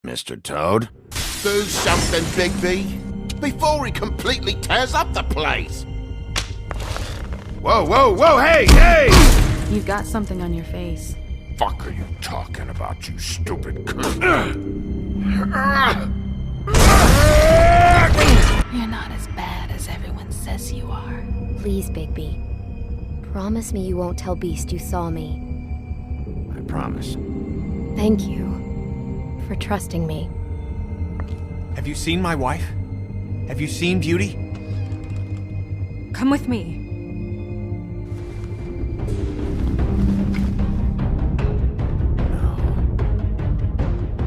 Mr. Toad? Do something, Bigby, before he completely tears up the place. Whoa, whoa, whoa, hey, hey! You've got something on your face. Fuck are you talking about, you stupid cunt? You're not as bad as everyone says you are. Please, Bigby. Promise me you won't tell Beast you saw me. I promise. Thank you for trusting me. Have you seen my wife? Have you seen Beauty? Come with me.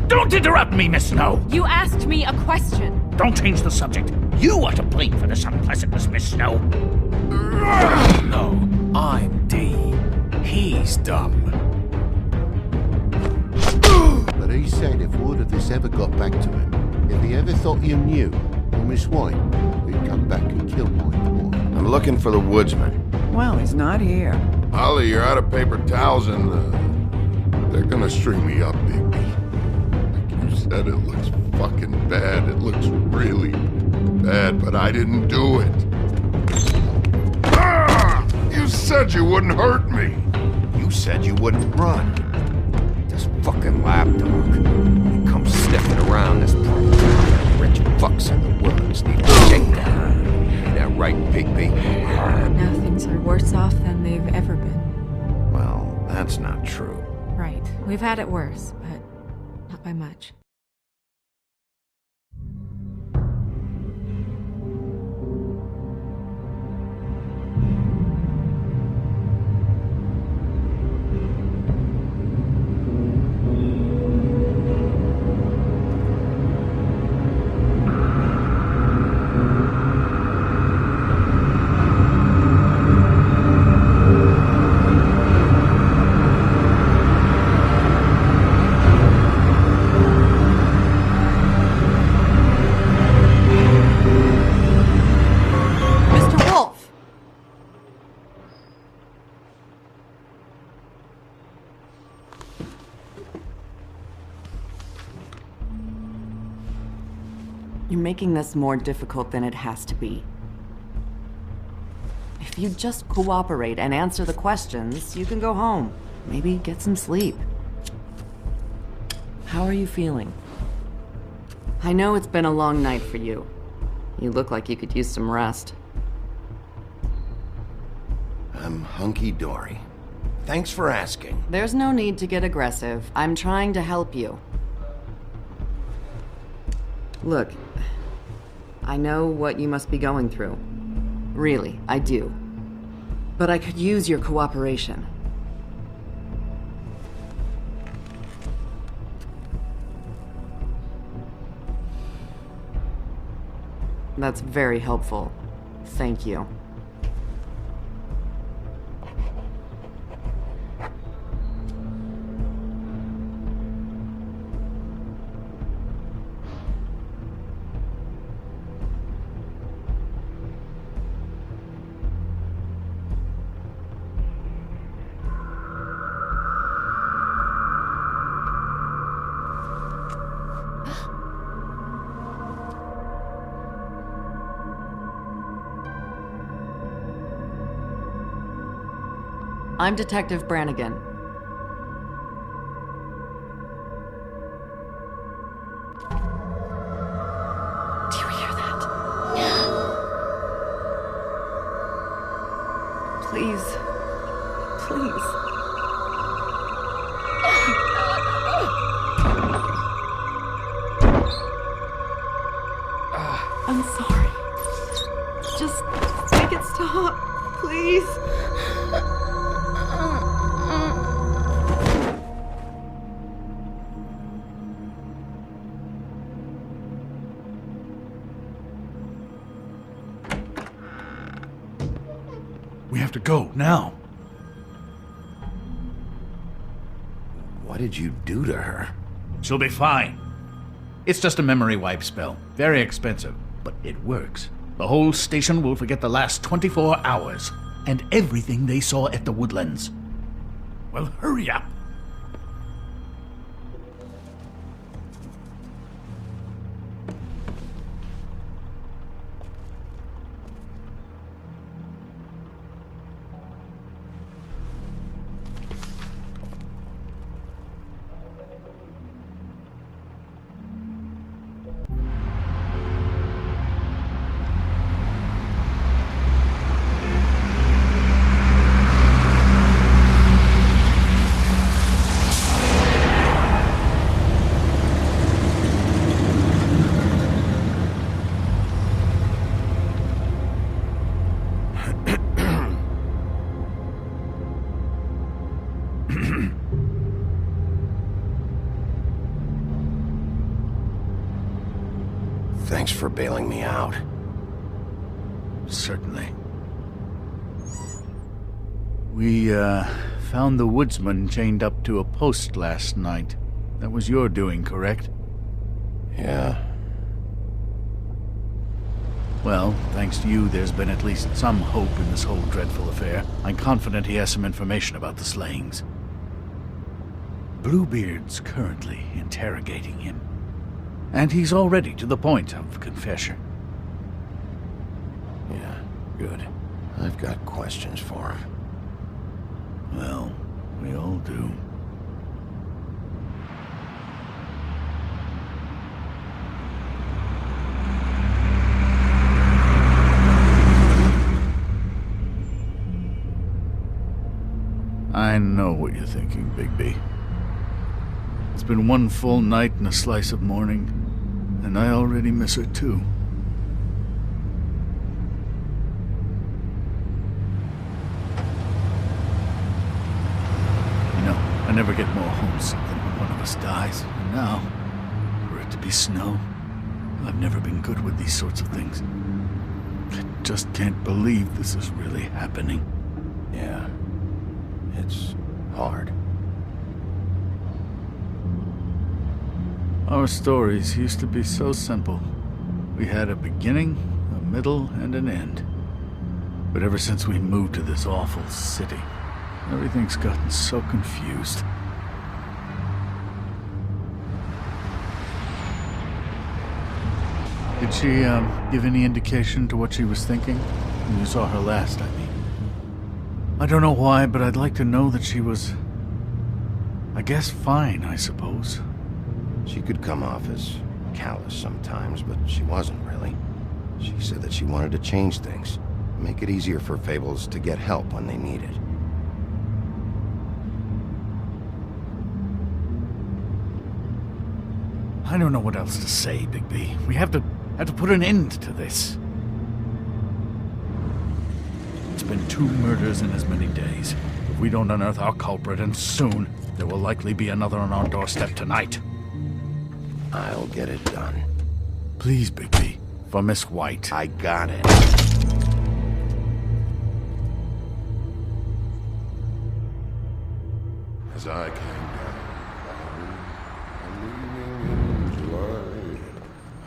Don't interrupt me, Miss Snow! You asked me a question. Don't change the subject. You are to blame for this unpleasantness, Miss Snow. No, I'm D. He's dumb. But he said if word of this ever got back to him, if he ever thought you knew, or Miss White, he'd come back and kill my boy. I'm looking for the woodsman. Well, he's not here. Holly, you're out of paper towels and, they're gonna string me up, Bigby. Like you said, it looks fucking bad. It looks really bad, but I didn't do it. Ah! You said you wouldn't hurt me. You said you wouldn't run. This fucking lapdog. He comes sniffing around this place. Rich fucks in the woods need a shakedown. Ain't that right, Bigby? Now things are worse off than they've ever been. Well, that's not true. Right. We've had it worse, but not by much. Mr. Wolf! You're making this more difficult than it has to be. If you just cooperate and answer the questions, you can go home. Maybe get some sleep. How are you feeling? I know it's been a long night for you. You look like you could use some rest. I'm hunky-dory. Thanks for asking. There's no need to get aggressive. I'm trying to help you. Look, I know what you must be going through. Really, I do. But I could use your cooperation. That's very helpful. Thank you. I'm Detective Brannigan. Do you hear that? Please. Please. I'm sorry. Just make it stop, please. We have to go, now. What did you do to her? She'll be fine. It's just a memory wipe spell. Very expensive, but it works. The whole station will forget the last 24 hours, and everything they saw at the Woodlands. Well, hurry up. Thanks for bailing me out. Certainly. We, found the woodsman chained up to a post last night. That was your doing, correct? Yeah. Well, thanks to you, there's been at least some hope in this whole dreadful affair. I'm confident he has some information about the slayings. Bluebeard's currently interrogating him. And he's already to the point of confession. Yeah, good. I've got questions for him. Well, we all do. I know what you're thinking, Bigby. It's been one full night and a slice of morning, and I already miss her too. You know, I never get more homesick than when one of us dies. And now, for it to be snow, I've never been good with these sorts of things. I just can't believe this is really happening. Yeah. It's hard. Our stories used to be so simple. We had a beginning, a middle, and an end. But ever since we moved to this awful city, everything's gotten so confused. Did she, give any indication to what she was thinking? When you saw her last, I mean. I don't know why, but I'd like to know that she was... I guess fine, I suppose. She could come off as callous sometimes, but she wasn't really. She said that she wanted to change things, make it easier for Fables to get help when they need it. I don't know what else to say, Bigby. We have to put an end to this. It's been 2 murders in as many days. If we don't unearth our culprit, and soon, there will likely be another on our doorstep tonight. I'll get it done. Please, Bigby. For Miss White. I got it. As I came down, I'm leaving in July.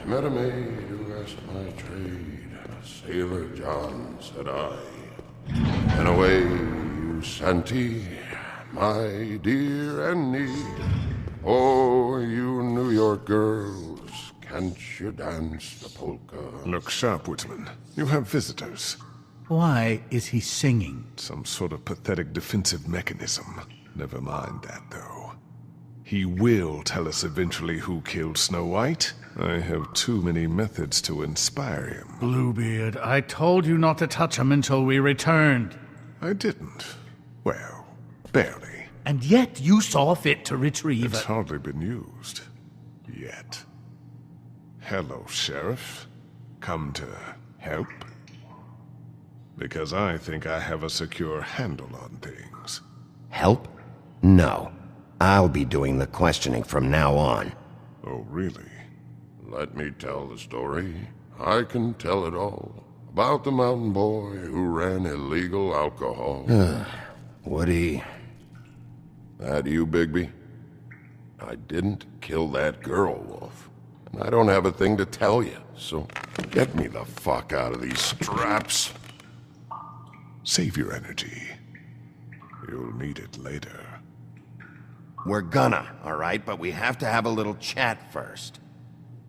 I met a maid who asked my trade. Sailor John, said I. And away you Santy, my dear Annie. Oh, you New York girls, can't you dance the polka? Look sharp, Woodsman. You have visitors. Why is he singing? Some sort of pathetic defensive mechanism. Never mind that, though. He will tell us eventually who killed Snow White. I have too many methods to inspire him. Bluebeard, I told you not to touch him until we returned. I didn't. Well, barely. And yet you saw fit to retrieve It's it. hardly been used. Yet. Hello, Sheriff. Come to help? Because I think I have a secure handle on things. Help? No. I'll be doing the questioning from now on. Oh, really? Let me tell the story. I can tell it all. About the mountain boy who ran illegal alcohol. Woody... That you, Bigby? I didn't kill that girl, Wolf. And I don't have a thing to tell you, so get me the fuck out of these straps. Save your energy. You'll need it later. We're gonna, all right? But we have to have a little chat first.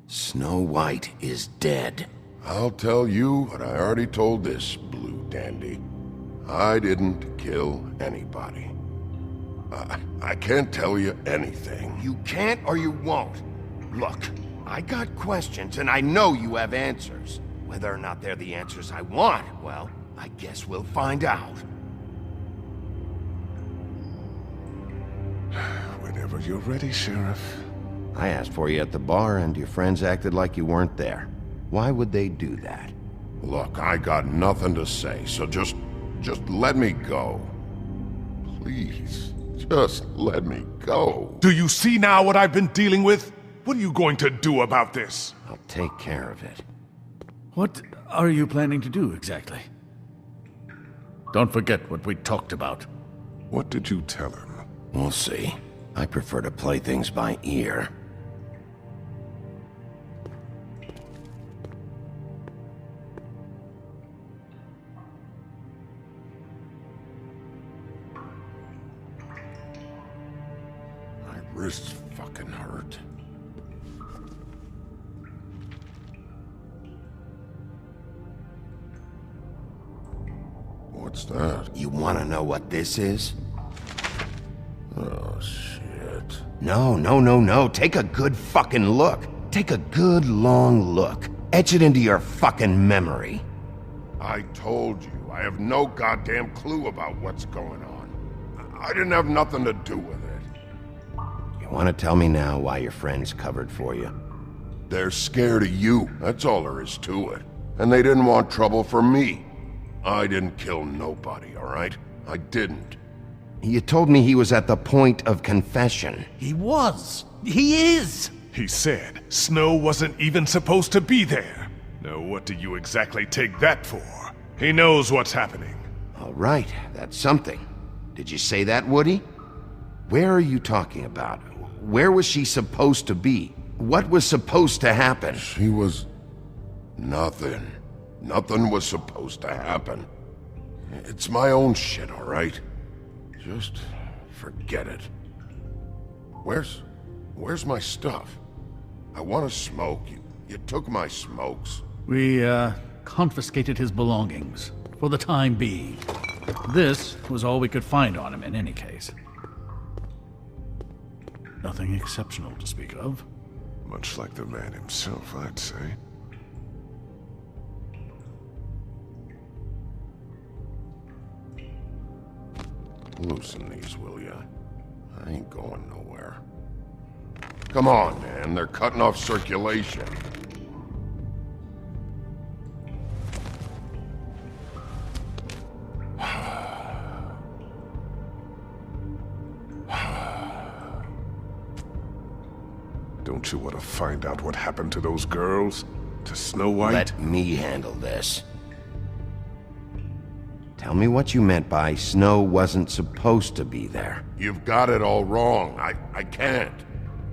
Snow White is dead. I'll tell you what I already told this blue dandy. I didn't kill anybody. I can't tell you anything. You can't or you won't. Look, I got questions and I know you have answers. Whether or not they're the answers I want, well, I guess we'll find out. Whenever you're ready, Sheriff. I asked for you at the bar and your friends acted like you weren't there. Why would they do that? Look, I got nothing to say, so just let me go. Please, just let me go. Do you see now what I've been dealing with? What are you going to do about this? I'll take care of it. What are you planning to do exactly? Don't forget what we talked about. What did you tell him? We'll see. I prefer to play things by ear. My wrists fucking hurt. What's that? You want to know what this is? Oh, shit. No. Take a good fucking look. Take a good long look. Etch it into your fucking memory. I told you, I have no goddamn clue about what's going on. I didn't have nothing to do with it. You want to tell me now why your friends covered for you? They're scared of you, that's all there is to it. And they didn't want trouble for me. I didn't kill nobody, alright? I didn't. You told me he was at the point of confession. He was. He is. He said Snow wasn't even supposed to be there. Now what do you exactly take that for? He knows what's happening. All right, that's something. Did you say that, Woody? Where are you talking about? Where was she supposed to be? What was supposed to happen? She was... nothing. Nothing was supposed to happen. It's my own shit, alright? Just forget it. Where's my stuff? I want to smoke. You took my smokes. We, confiscated his belongings, for the time being. This was all we could find on him in any case. Nothing exceptional to speak of. Much like the man himself, I'd say. Loosen these, will ya? I ain't going nowhere. Come on, man. They're cutting off circulation. Don't you want to find out what happened to those girls? To Snow White? Let me handle this. Tell me what you meant by Snow wasn't supposed to be there. You've got it all wrong. I can't.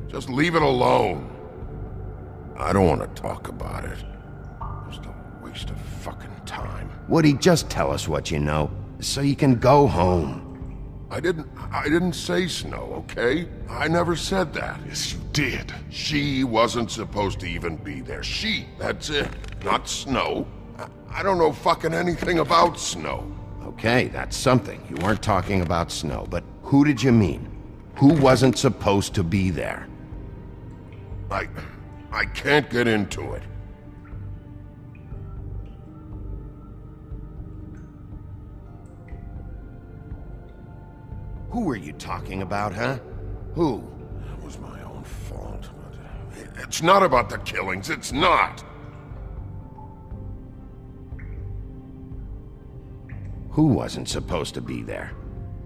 Just leave it alone. I don't want to talk about it. Just a waste of fucking time. Woody, just tell us what you know, so you can go home. I didn't say Snow, okay? I never said that. Yes, you did. She wasn't supposed to even be there. That's it. Not Snow. I don't know fucking anything about Snow. Okay, that's something. You weren't talking about Snow, but who did you mean? Who wasn't supposed to be there? I can't get into it. Who were you talking about, huh? Who? It was my own fault, but... It's not about the killings, it's not! Who wasn't supposed to be there?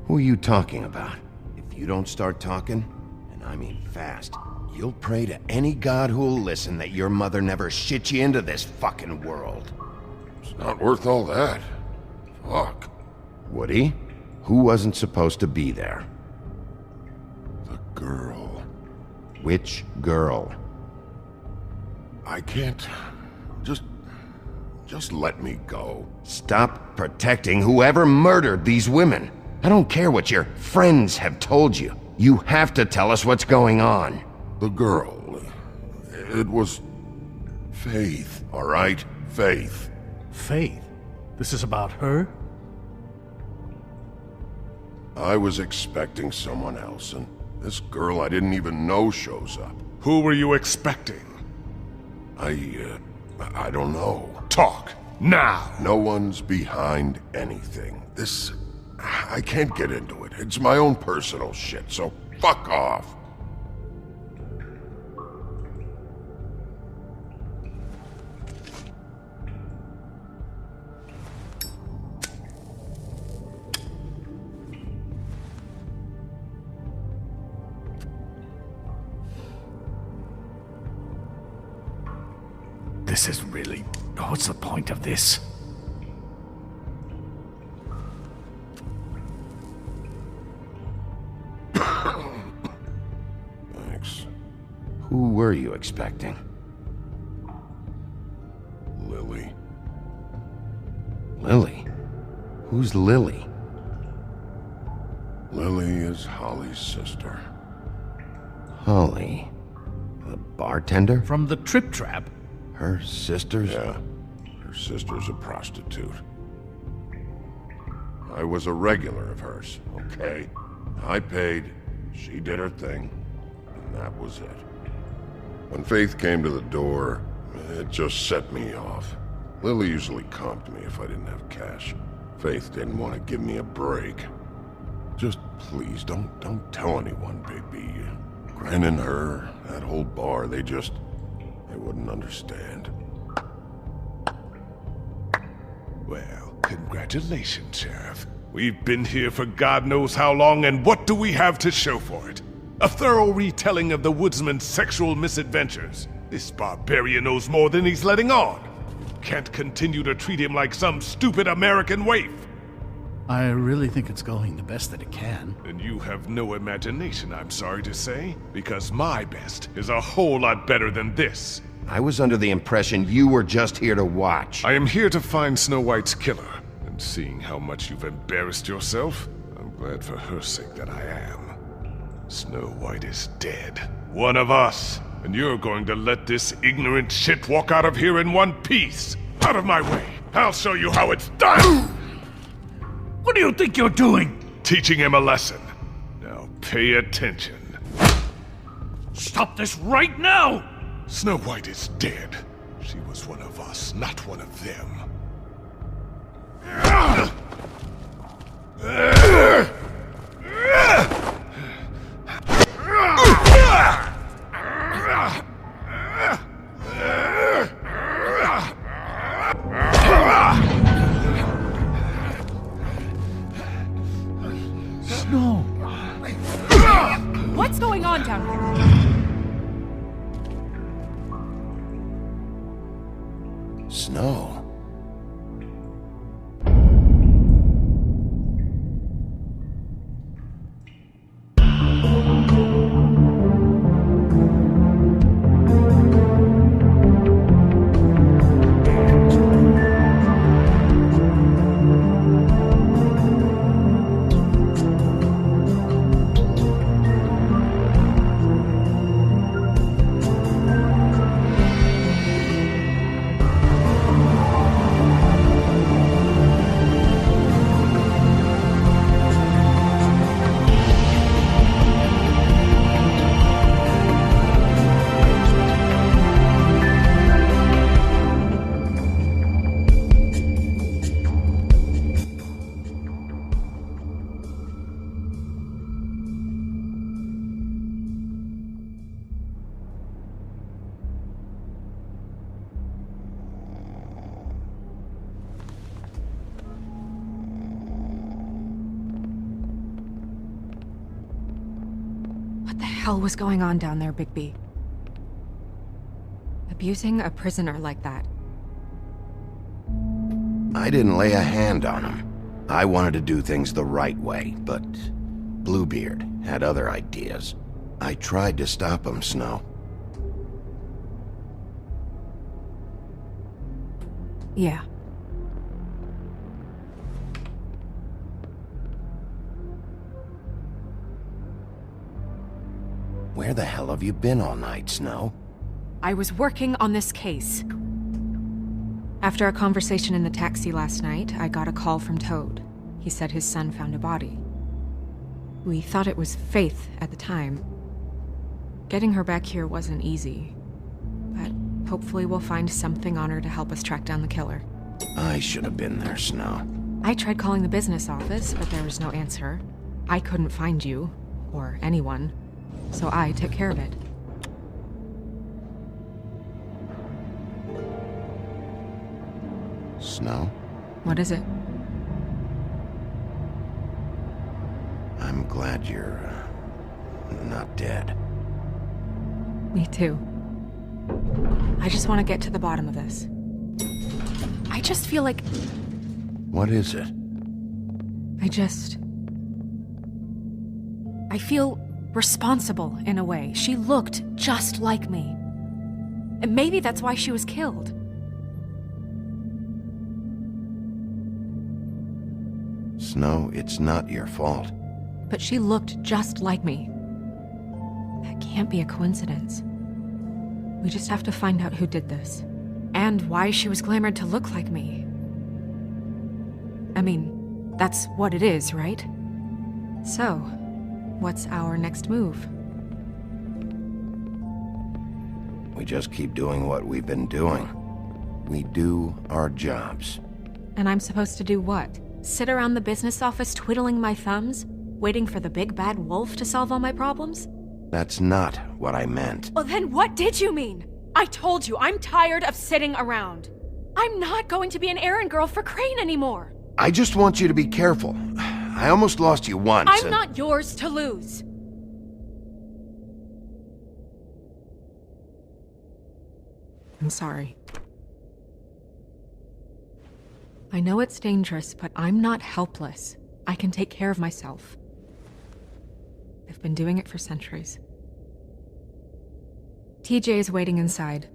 Who are you talking about? If you don't start talking, and I mean fast, you'll pray to any god who'll listen that your mother never shit you into this fucking world. It's not worth all that. Fuck. Woody? Who wasn't supposed to be there? The girl. Which girl? I can't... Just let me go. Stop protecting whoever murdered these women. I don't care what your friends have told you. You have to tell us what's going on. The girl... It was... Faith, all right? Faith. Faith? This is about her? I was expecting someone else, and this girl I didn't even know shows up. Who were you expecting? I don't know. Talk, now! No one's behind anything. This... I can't get into it. It's my own personal shit, so fuck off. this is really... What's the point of this? Thanks. Who were you expecting? Lily. Lily? Who's Lily? Lily is Holly's sister. Holly? The bartender? From the Trip Trap? Her sister's? Yeah. Her sister's a prostitute. I was a regular of hers, okay? I paid, she did her thing, and that was it. When Faith came to the door, it just set me off. Lily usually comped me if I didn't have cash. Faith didn't want to give me a break. Just please, don't tell anyone, Bigby. Gren and her, that whole bar, they wouldn't understand. Well, congratulations, Sheriff. We've been here for God knows how long, and what do we have to show for it? A thorough retelling of the woodsman's sexual misadventures. This barbarian knows more than he's letting on. Can't continue to treat him like some stupid American waif. I really think it's going the best that it can. And you have no imagination, I'm sorry to say, because my best is a whole lot better than this. I was under the impression you were just here to watch. I am here to find Snow White's killer, and seeing how much you've embarrassed yourself, I'm glad for her sake that I am. Snow White is dead. One of us. And you're going to let this ignorant shit walk out of here in one piece. Out of my way. I'll show you how it's done. What do you think you're doing? Teaching him a lesson. Now pay attention. Stop this right now! Snow White is dead. She was one of us, not one of them. Snow! What's going on down here? Snow? What the hell was going on down there, Bigby? Abusing a prisoner like that. I didn't lay a hand on him. I wanted to do things the right way, but Bluebeard had other ideas. I tried to stop him, Snow. Yeah. Where the hell have you been all night, Snow? I was working on this case. After a conversation in the taxi last night, I got a call from Toad. He said his son found a body. We thought it was Faith at the time. Getting her back here wasn't easy, but hopefully we'll find something on her to help us track down the killer. I should have been there, Snow. I tried calling the business office, but there was no answer. I couldn't find you, or anyone, so I took care of it. Snow? What is it? I'm glad you're not dead. Me too. I just want to get to the bottom of this. I just feel like What is it? I feel responsible in a way. She looked just like me. And maybe that's why she was killed. Snow, it's not your fault. But she looked just like me. That can't be a coincidence. We just have to find out who did this. And why she was glamored to look like me. I mean, that's what it is, right? So, what's our next move? We just keep doing what we've been doing. We do our jobs. And I'm supposed to do what? Sit around the business office twiddling my thumbs, waiting for the big bad wolf to solve all my problems? That's not what I meant. Well, then what did you mean? I told you, I'm tired of sitting around. I'm not going to be an errand girl for Crane anymore. I just want you to be careful. I almost lost you once. I'm not yours to lose. I'm sorry. I know it's dangerous, but I'm not helpless. I can take care of myself. I've been doing it for centuries. TJ is waiting inside.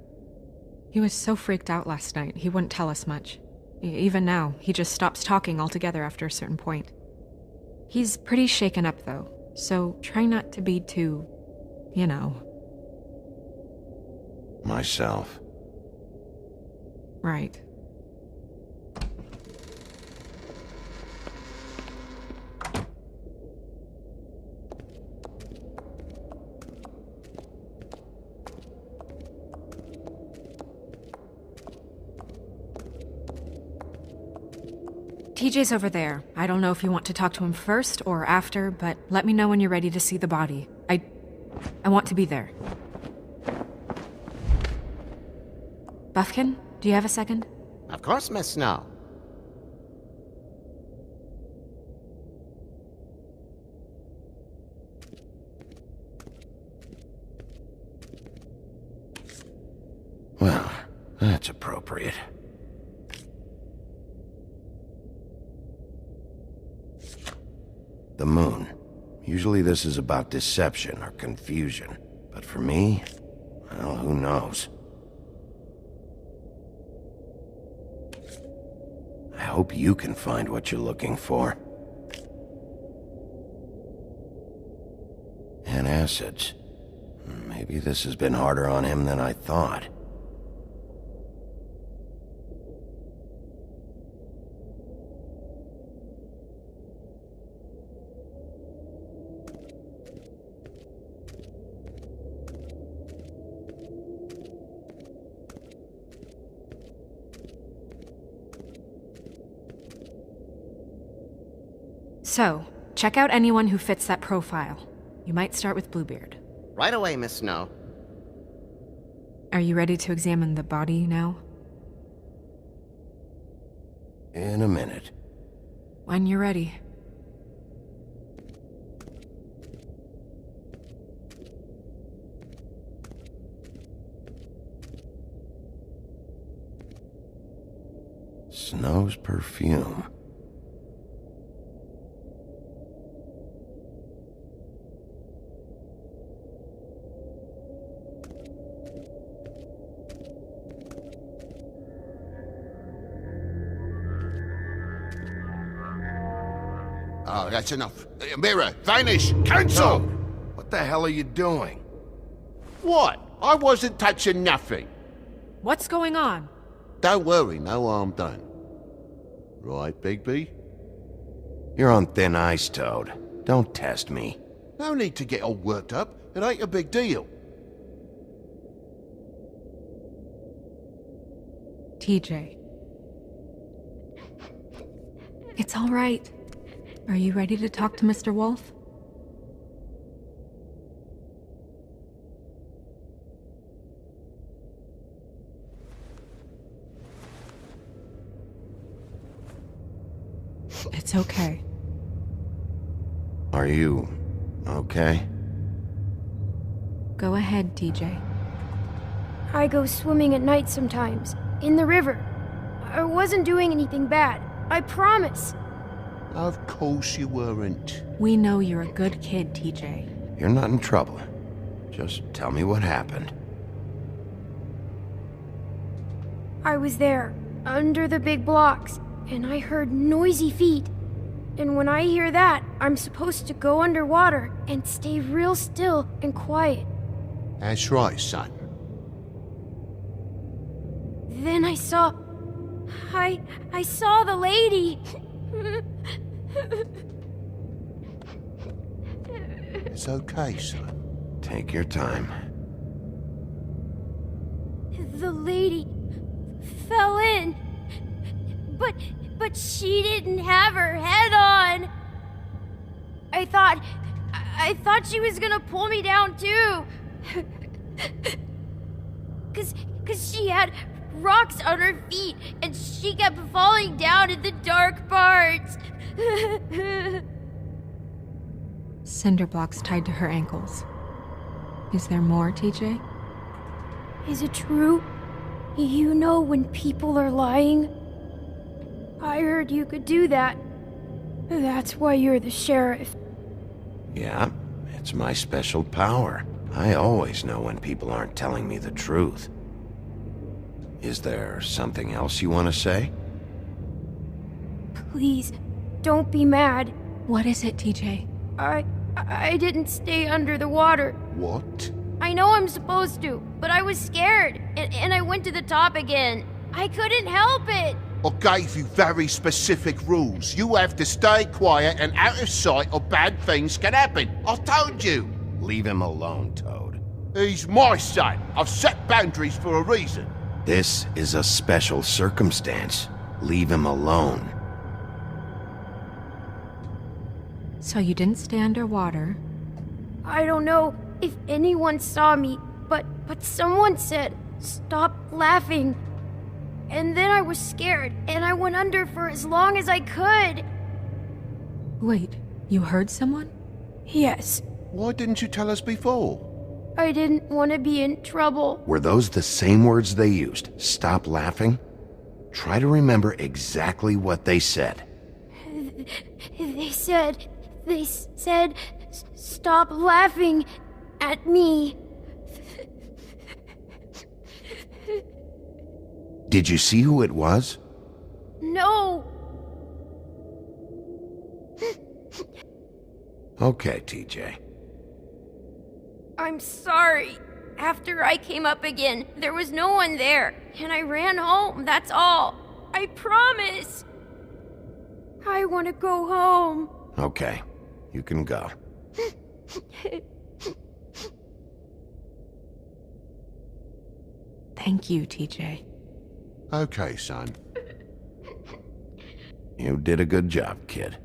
He was so freaked out last night, he wouldn't tell us much. Even now, he just stops talking altogether after a certain point. He's pretty shaken up, though, so try not to be too, you know. Myself. Right. TJ's over there. I don't know if you want to talk to him first or after, but let me know when you're ready to see the body. I want to be there. Buffkin, do you have a second? Of course, Miss Snow. Well, that's appropriate. The moon. Usually this is about deception or confusion. But for me, well, who knows? I hope you can find what you're looking for. Antacids. Maybe this has been harder on him than I thought. So, check out anyone who fits that profile. You might start with Bluebeard. Right away, Miss Snow. Are you ready to examine the body now? In a minute. When you're ready. Snow's perfume. Oh, that's enough. Mirror, vanish, cancel! What the hell are you doing? What? I wasn't touching nothing. What's going on? Don't worry, no harm done. Right, Bigby? You're on thin ice, Toad. Don't test me. No need to get all worked up. It ain't a big deal. TJ. It's all right. Are you ready to talk to Mr. Wolf? It's okay. Are you okay? Go ahead, TJ. I go swimming at night sometimes, in the river. I wasn't doing anything bad. I promise. Of course you weren't. We know you're a good kid, TJ. You're not in trouble. Just tell me what happened. I was there, under the big blocks, and I heard noisy feet. And when I hear that, I'm supposed to go underwater and stay real still and quiet. That's right, son. Then I saw the lady. It's okay, son. Take your time. The lady fell in. But she didn't have her head on. I thought she was gonna pull me down too. Cause she had rocks on her feet and she kept falling down in the dark parts. Cinder blocks tied to her ankles. Is there more, TJ? Is it true? You know when people are lying? I heard you could do that. That's why you're the sheriff. Yeah, it's my special power. I always know when people aren't telling me the truth. Is there something else you want to say? Please, don't be mad. What is it, TJ? I didn't stay under the water. What? I know I'm supposed to, but I was scared, and I went to the top again. I couldn't help it. I gave you very specific rules. You have to stay quiet and out of sight or bad things can happen. I told you. Leave him alone, Toad. He's my son. I've set boundaries for a reason. This is a special circumstance. Leave him alone. So you didn't stay underwater? I don't know if anyone saw me, but someone said, "Stop laughing." And then I was scared, and I went under for as long as I could. Wait, you heard someone? Yes. Why didn't you tell us before? I didn't want to be in trouble. Were those the same words they used? Stop laughing? Try to remember exactly what they said. They said, "Stop laughing at me." Did you see who it was? No. Okay, TJ. I'm sorry. After I came up again, there was no one there, and I ran home, that's all. I promise. I want to go home. Okay, you can go. Thank you, TJ. Okay, son. You did a good job, kid.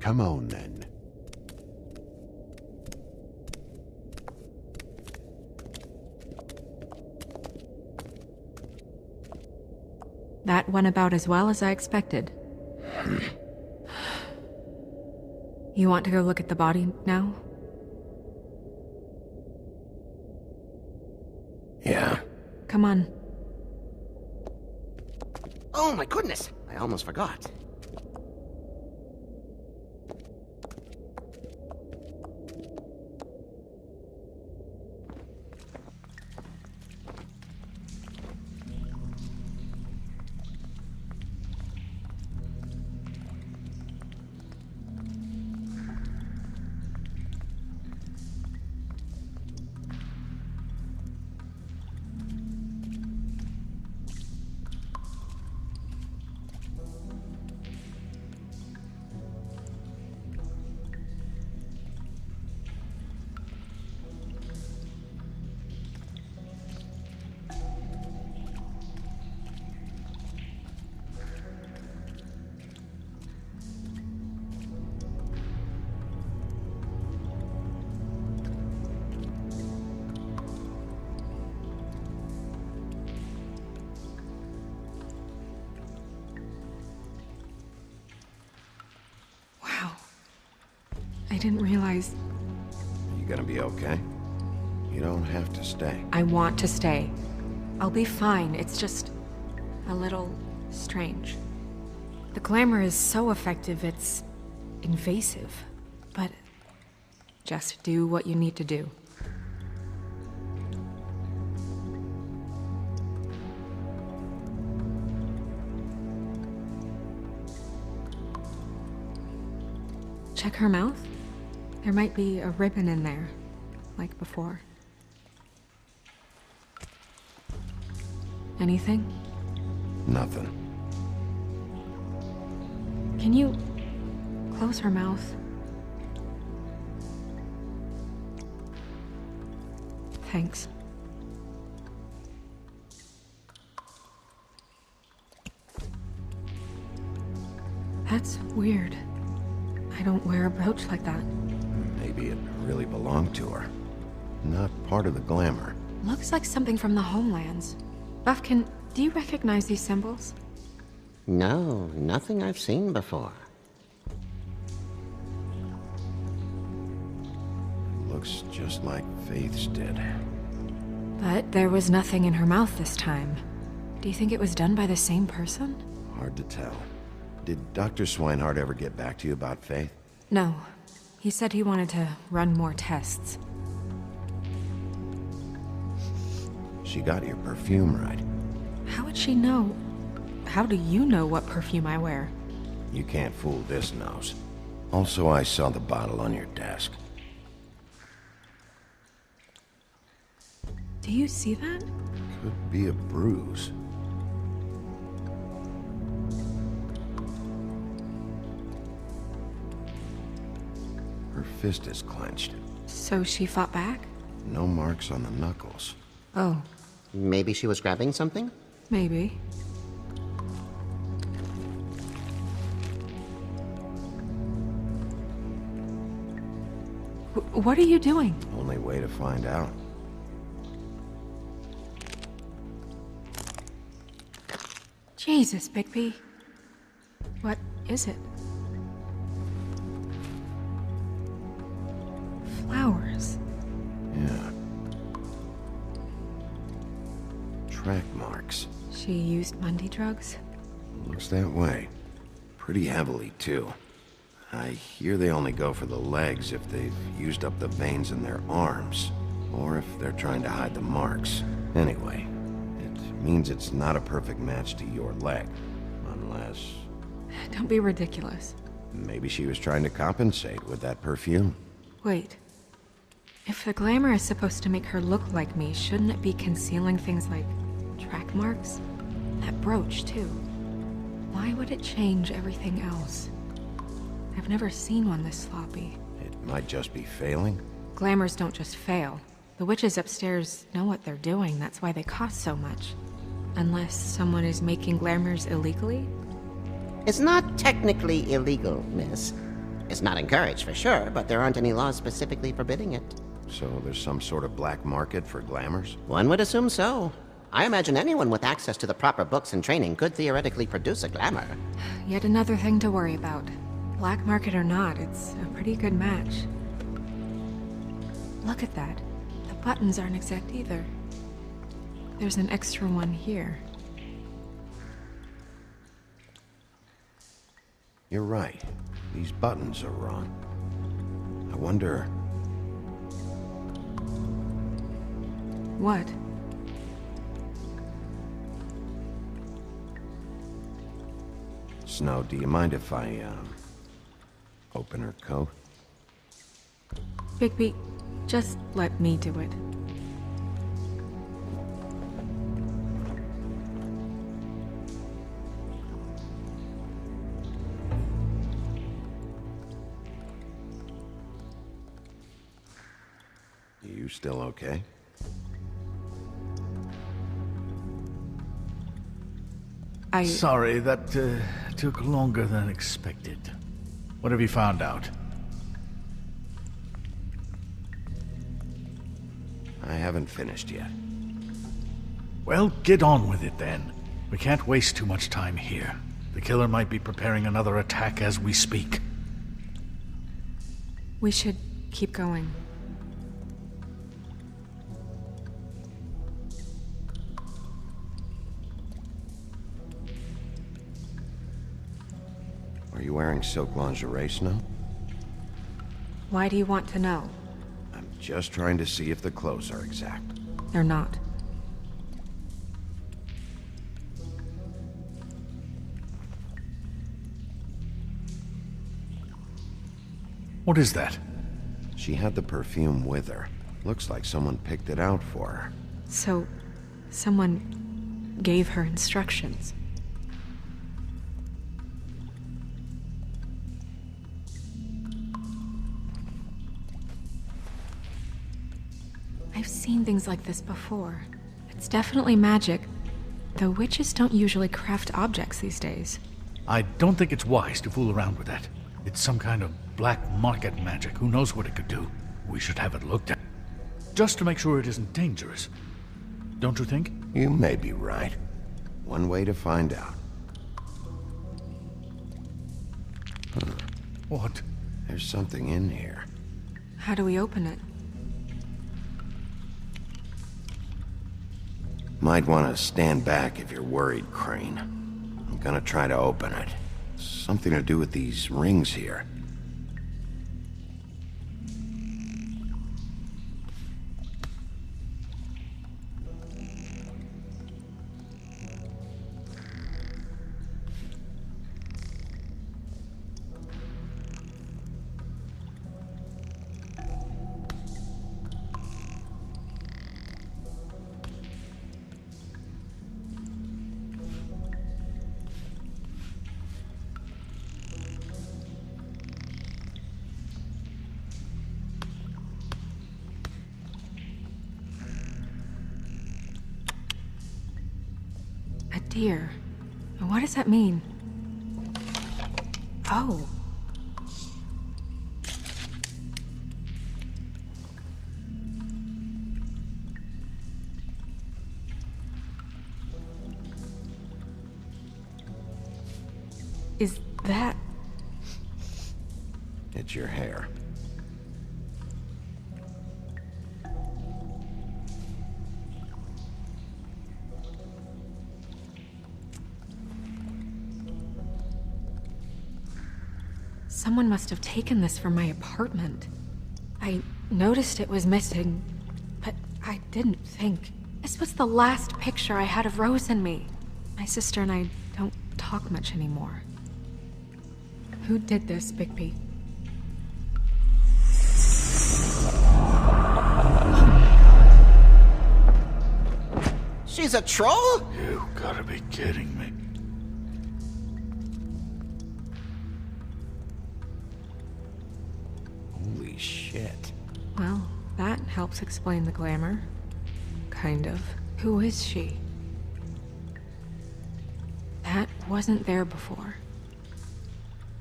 Come on, then. That went about as well as I expected. You want to go look at the body now? Yeah. Come on. Oh my goodness, I almost forgot. I didn't realize... You gonna be okay? You don't have to stay. I want to stay. I'll be fine. It's just a little strange. The glamour is so effective, it's invasive. But just do what you need to do. Check her mouth. There might be a ribbon in there, like before. Anything? Nothing. Can you close her mouth? Thanks. That's weird. I don't wear a brooch like that. Maybe it really belonged to her. Not part of the glamour. Looks like something from the homelands. Buffkin, do you recognize these symbols? No, nothing I've seen before. Looks just like Faith's did. But there was nothing in her mouth this time. Do you think it was done by the same person? Hard to tell. Did Dr. Swinehart ever get back to you about Faith? No. He said he wanted to run more tests. She got your perfume right. How would she know? How do you know what perfume I wear? You can't fool this nose. Also, I saw the bottle on your desk. Do you see that? Could be a bruise. Her fist is clenched. So she fought back? No marks on the knuckles. Oh, Maybe she was grabbing something? maybe. What are you doing? Only way to find out. Jesus, Bigby. What is it? Flowers. Yeah. Track marks. She used Mundy drugs? Looks that way. Pretty heavily, too. I hear they only go for the legs if they've used up the veins in their arms, or if they're trying to hide the marks. Anyway, it means it's not a perfect match to your leg, unless... Don't be ridiculous. Maybe she was trying to compensate with that perfume. Wait. If the glamour is supposed to make her look like me, shouldn't it be concealing things like track marks? That brooch, too. Why would it change everything else? I've never seen one this sloppy. It might just be failing. Glamours don't just fail. The witches upstairs know what they're doing, that's why they cost so much. Unless someone is making glamours illegally? It's not technically illegal, miss. It's not encouraged for sure, but there aren't any laws specifically forbidding it. So there's some sort of black market for glamours? One would assume so. I imagine anyone with access to the proper books and training could theoretically produce a glamour. Yet another thing to worry about. Black market or not, it's a pretty good match. Look at that. The buttons aren't exact either. There's an extra one here. You're right. These buttons are wrong. I wonder... What? Snow, do you mind if I, open her coat? Bigby, just let me do it. You still okay? Sorry, that took longer than expected. What have you found out? I haven't finished yet. Well, get on with it then. We can't waste too much time here. The killer might be preparing another attack as we speak. We should keep going. wearing silk lingerie, Snow? Why do you want to know? I'm just trying to see if the clothes are exact. They're not. What is that? She had the perfume with her. Looks like someone picked it out for her. So, someone gave her instructions. I've seen things like this before. It's definitely magic, though witches don't usually craft objects these days. I don't think it's wise to fool around with that. It's some kind of black market magic. Who knows what it could do? We should have it looked at. Just to make sure it isn't dangerous. Don't you think? You may be right. One way to find out. What? There's something in here. How do we open it? Might want to stand back if you're worried, Crane. I'm gonna try to open it. Something to do with these rings here. A deer. What does that mean? Oh. Is that... It's your hair. Someone must have taken this from my apartment. I noticed it was missing, but I didn't think. This was the last picture I had of Rose and me. My sister and I don't talk much anymore. Who did this, Bigby? She's a troll? You gotta be kidding me. Holy shit. Well, that helps explain the glamour. Kind of. Who is she? That wasn't there before.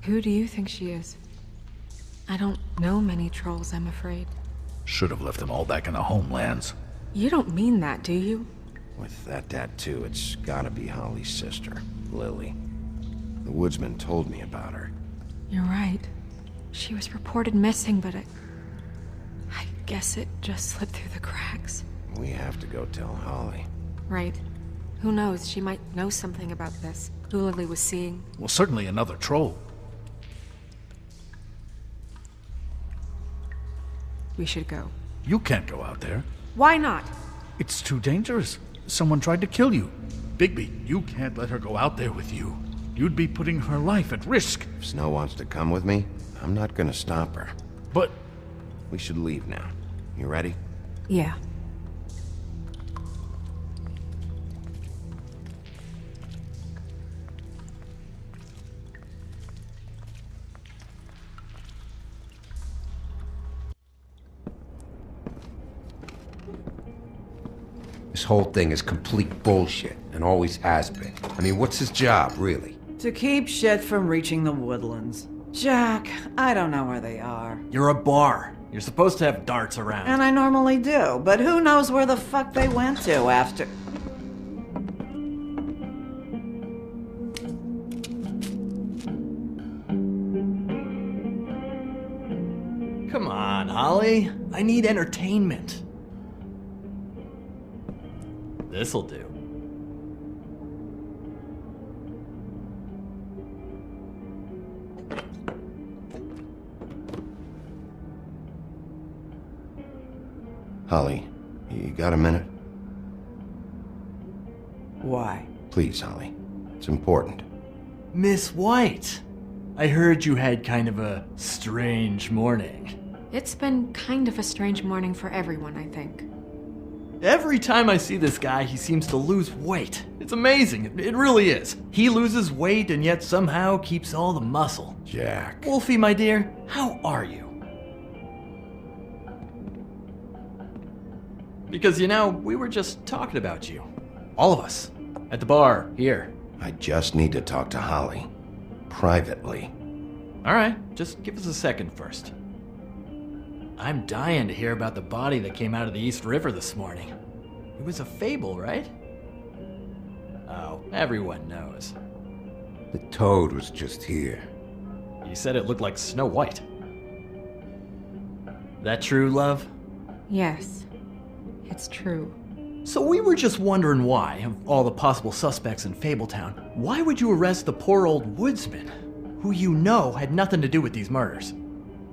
Who do you think she is? I don't know many trolls, I'm afraid. Should have left them all back in the homelands. You don't mean that, do you? With that tattoo, it's gotta be Holly's sister, Lily. The woodsman told me about her. You're right. She was reported missing, but I guess it just slipped through the cracks. We have to go tell Holly. Right. Who knows, she might know something about this. Who Lily was seeing. Well, certainly another troll. We should go. You can't go out there. Why not? It's too dangerous. Someone tried to kill you. Bigby, you can't let her go out there with you. You'd be putting her life at risk. If Snow wants to come with me, I'm not gonna stop her. But... We should leave now. You ready? Yeah. This whole thing is complete bullshit, and always has been. I mean, what's his job, really? To keep shit from reaching the woodlands. Jack, I don't know where they are. You're a bar. You're supposed to have darts around. And I normally do, but who knows where the fuck they went to after... Come on, Holly. I need entertainment. This'll do. Holly, you got a minute? Why? Please, Holly. It's important. Miss White, I heard you had kind of a strange morning. It's been kind of a strange morning for everyone, I think. Every time I see this guy, he seems to lose weight. It's amazing. It really is. He loses weight and yet somehow keeps all the muscle. Jack. Wolfie, my dear, how are you? Because, you know, we were just talking about you. All of us. At the bar, here. I just need to talk to Holly. Privately. Alright, just give us a second first. I'm dying to hear about the body that came out of the East River this morning. It was a fable, right? Oh, everyone knows. The toad was just here. You said it looked like Snow White. That true, love? Yes, it's true. So we were just wondering why, of all the possible suspects in Fabletown, why would you arrest the poor old woodsman, who you know had nothing to do with these murders?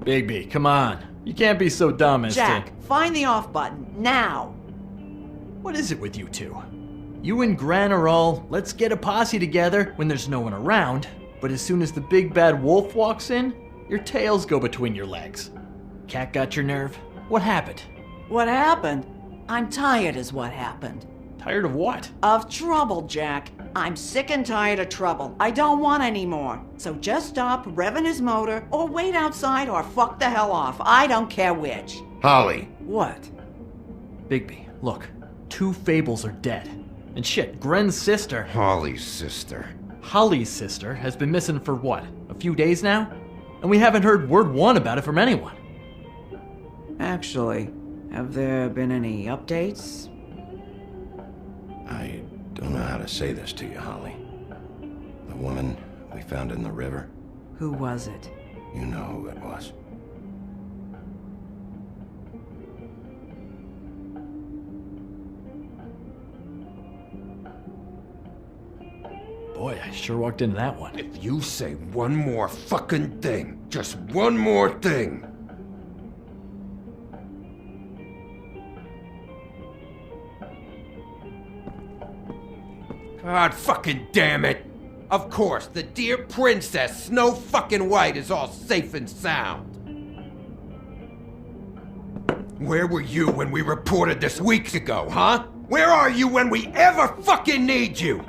Bigby, come on. You can't be so dumb as Jack, to... find the off button, now! What is it with you two? You and Gran are all, let's get a posse together when there's no one around, but as soon as the big bad wolf walks in, your tails go between your legs. Cat got your nerve? What happened? What happened? I'm tired is what happened. Tired of what? Of trouble, Jack. I'm sick and tired of trouble. I don't want any more. So just stop revving his motor, or wait outside, or fuck the hell off. I don't care which. Holly. What? Bigby, look. 2 fables are dead. And shit, Gren's sister... Holly's sister. Holly's sister has been missing for what? A few days now? And we haven't heard word one about it from anyone. Actually, have there been any updates? I don't know how to say this to you, Holly. The woman we found in the river. Who was it? You know who it was. Boy, I sure walked into that one. If you say one more fucking thing, just one more thing. God fucking damn it! Of course, the dear princess Snow fucking White is all safe and sound. Where were you when we reported this weeks ago, huh? Where are you when we ever fucking need you?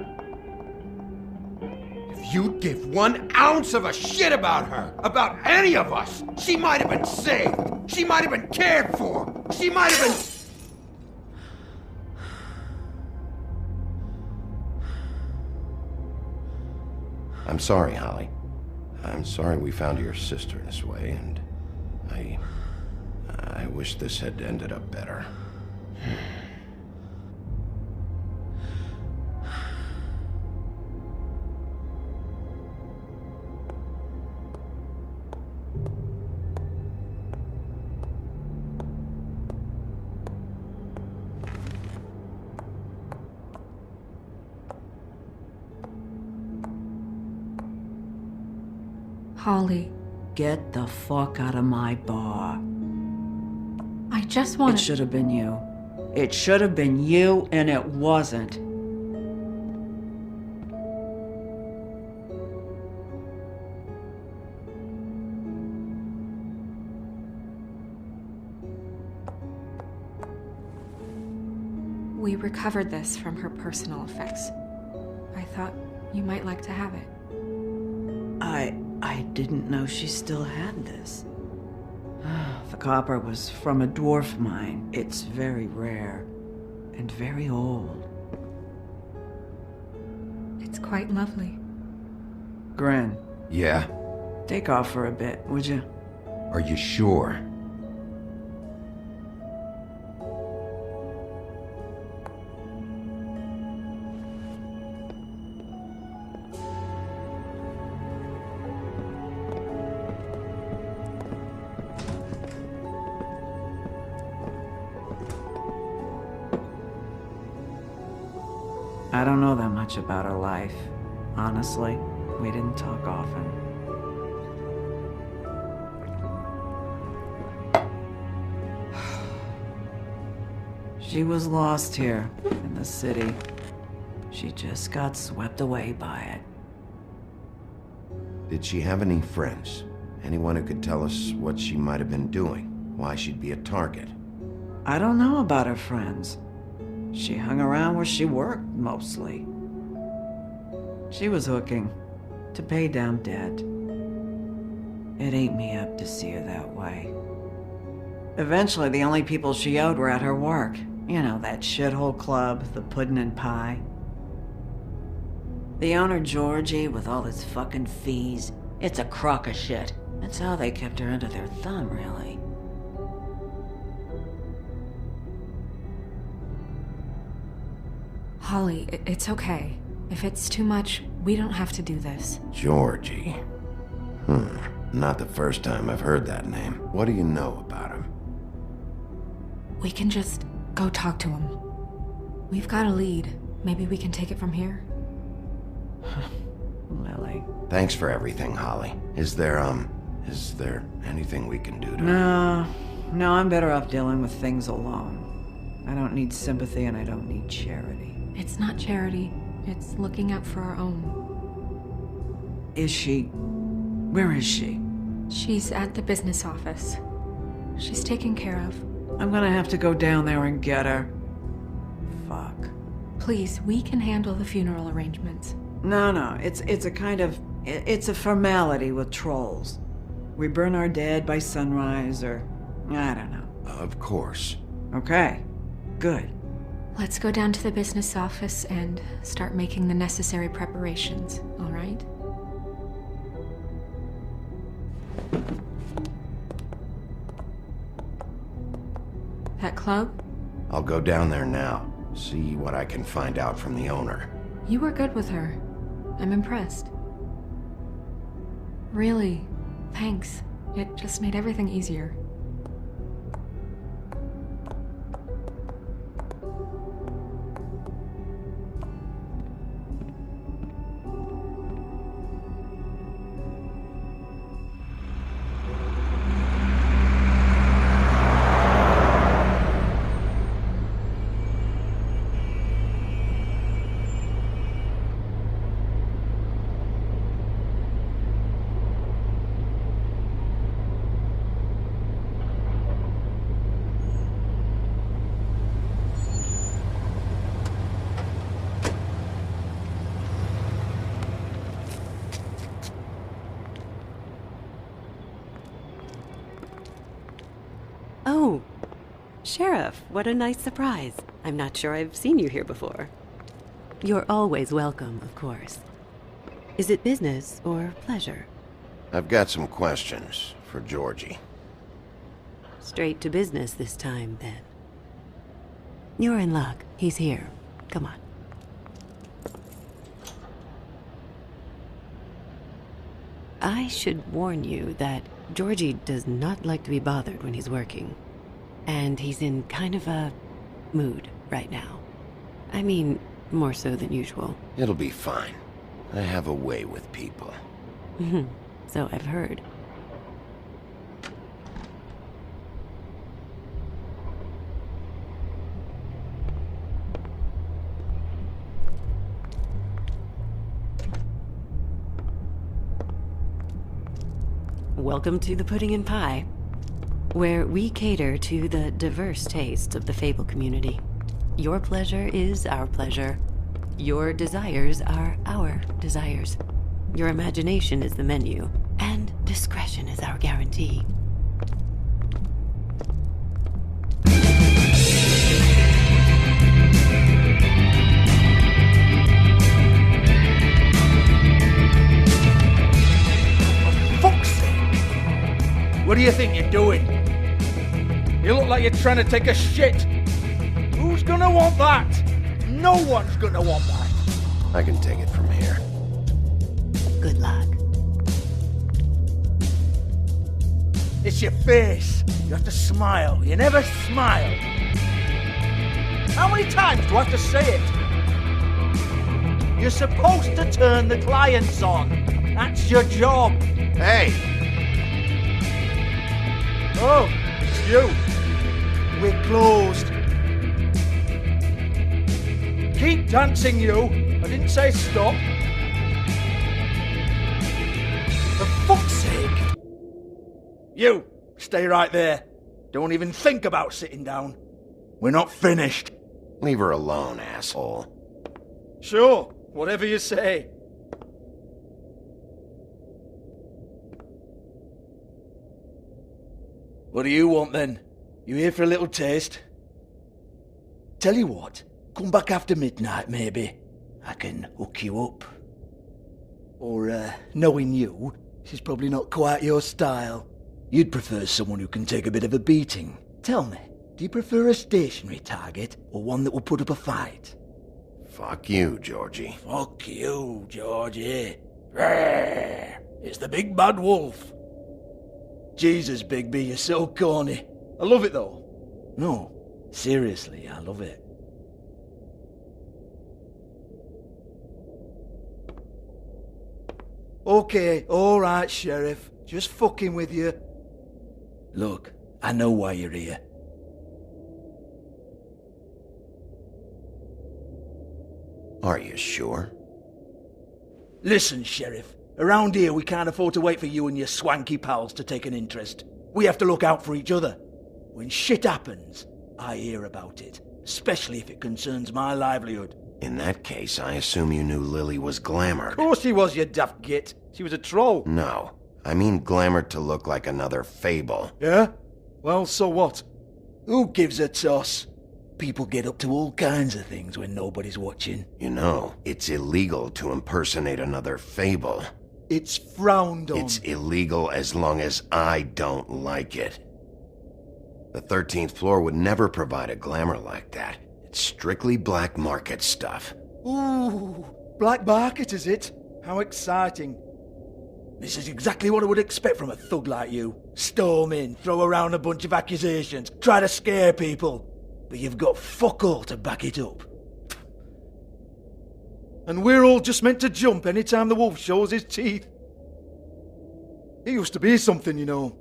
If you'd give 1 ounce of a shit about her, about any of us, she might have been saved. She might have been cared for. She might have been... I'm sorry, Holly. I'm sorry we found your sister this way, and I wish this had ended up better. Holly. Get the fuck out of my bar. I just wanted... It should have been you. It should have been you, and it wasn't. We recovered this from her personal effects. I thought you might like to have it. I didn't know she still had this. The copper was from a dwarf mine. It's very rare and very old. It's quite lovely. Gren. Yeah? Take off for a bit, would you? Are you sure? I don't know that much about her life. Honestly, we didn't talk often. She was lost here, in the city. She just got swept away by it. Did she have any friends? Anyone who could tell us what she might have been doing? Why she'd be a target? I don't know about her friends. She hung around where she worked, mostly. She was hooking to pay down debt. It ate me up to see her that way. Eventually, the only people she owed were at her work. You know, that shithole club, the Puddin' and Pie. The owner, Georgie, with all his fucking fees, it's a crock of shit. That's how they kept her under their thumb, really. Holly, it's okay. If it's too much, we don't have to do this. Georgie. Not the first time I've heard that name. What do you know about him? We can just go talk to him. We've got a lead. Maybe we can take it from here? Lily. Thanks for everything, Holly. Is there anything we can do to... No, I'm better off dealing with things alone. I don't need sympathy and I don't need charity. It's not charity. It's looking out for our own. Is she? Where is she? She's at the business office. She's taken care of. I'm gonna have to go down there and get her. Fuck. Please, we can handle the funeral arrangements. No, it's a kind of... It's a formality with trolls. We burn our dead by sunrise, or... I don't know. Of course. Okay, good. Let's go down to the business office and start making the necessary preparations, all right? That club? I'll go down there now. See what I can find out from the owner. You were good with her. I'm impressed. Really, thanks. It just made everything easier. Oh, Sheriff, what a nice surprise. I'm not sure I've seen you here before. You're always welcome, of course. Is it business or pleasure? I've got some questions for Georgie. Straight to business this time, then. You're in luck. He's here. Come on. I should warn you that Georgie does not like to be bothered when he's working. And he's in kind of a mood right now. I mean, more so than usual. It'll be fine. I have a way with people. So I've heard. Welcome to the Pudding and Pie, where we cater to the diverse tastes of the Fable community. Your pleasure is our pleasure. Your desires are our desires. Your imagination is the menu, and discretion is our guarantee. What do you think you're doing? You look like you're trying to take a shit. Who's gonna want that? No one's gonna want that. I can take it from here. Good luck. It's your face. You have to smile. You never smile. How many times do I have to say it? You're supposed to turn the clients on. That's your job. Hey! Oh, it's you. We're closed. dancing, you. I didn't say stop. For fuck's sake! You, stay right there. Don't even think about sitting down. We're not finished. Leave her alone, asshole. Sure, whatever you say. What do you want then? You here for a little taste? Tell you what, come back after midnight maybe. I can hook you up. Or, knowing you, she's probably not quite your style. You'd prefer someone who can take a bit of a beating. Tell me, do you prefer a stationary target or one that will put up a fight? Fuck you, Georgie. Fuck you, Georgie. Rawr. It's the big bad wolf. Jesus, Bigby, you're so corny. I love it though. No, seriously, I love it. Okay, alright, Sheriff. Just fucking with you. Look, I know why you're here. Are you sure? Listen, Sheriff. Around here, we can't afford to wait for you and your swanky pals to take an interest. We have to look out for each other. When shit happens, I hear about it, especially if it concerns my livelihood. In that case, I assume you knew Lily was glamored. Of course she was, you daft git. She was a troll. No, I mean glamored to look like another fable. Yeah? Well, so what? Who gives a toss? People get up to all kinds of things when nobody's watching. You know, it's illegal to impersonate another fable. It's frowned on. It's illegal as long as I don't like it. The 13th floor would never provide a glamour like that. It's strictly black market stuff. Ooh, black market is it? How exciting. This is exactly what I would expect from a thug like you. Storm in, throw around a bunch of accusations, try to scare people. But you've got fuck all to back it up. And we're all just meant to jump any time the wolf shows his teeth. He used to be something, you know.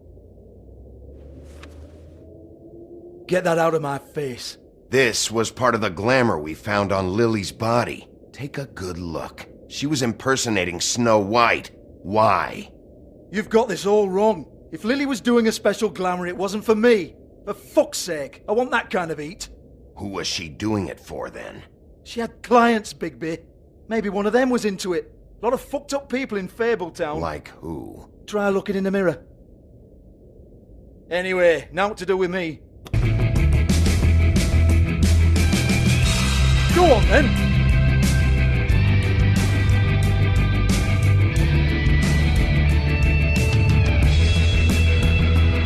Get that out of my face. This was part of the glamour we found on Lily's body. Take a good look. She was impersonating Snow White. Why? You've got this all wrong. If Lily was doing a special glamour, it wasn't for me. For fuck's sake, I want that kind of eat. Who was she doing it for, then? She had clients, Bigby. Maybe one of them was into it. A lot of fucked up people in Fabletown. Like who? Try looking in the mirror. Anyway, now what to do with me. Go on, then.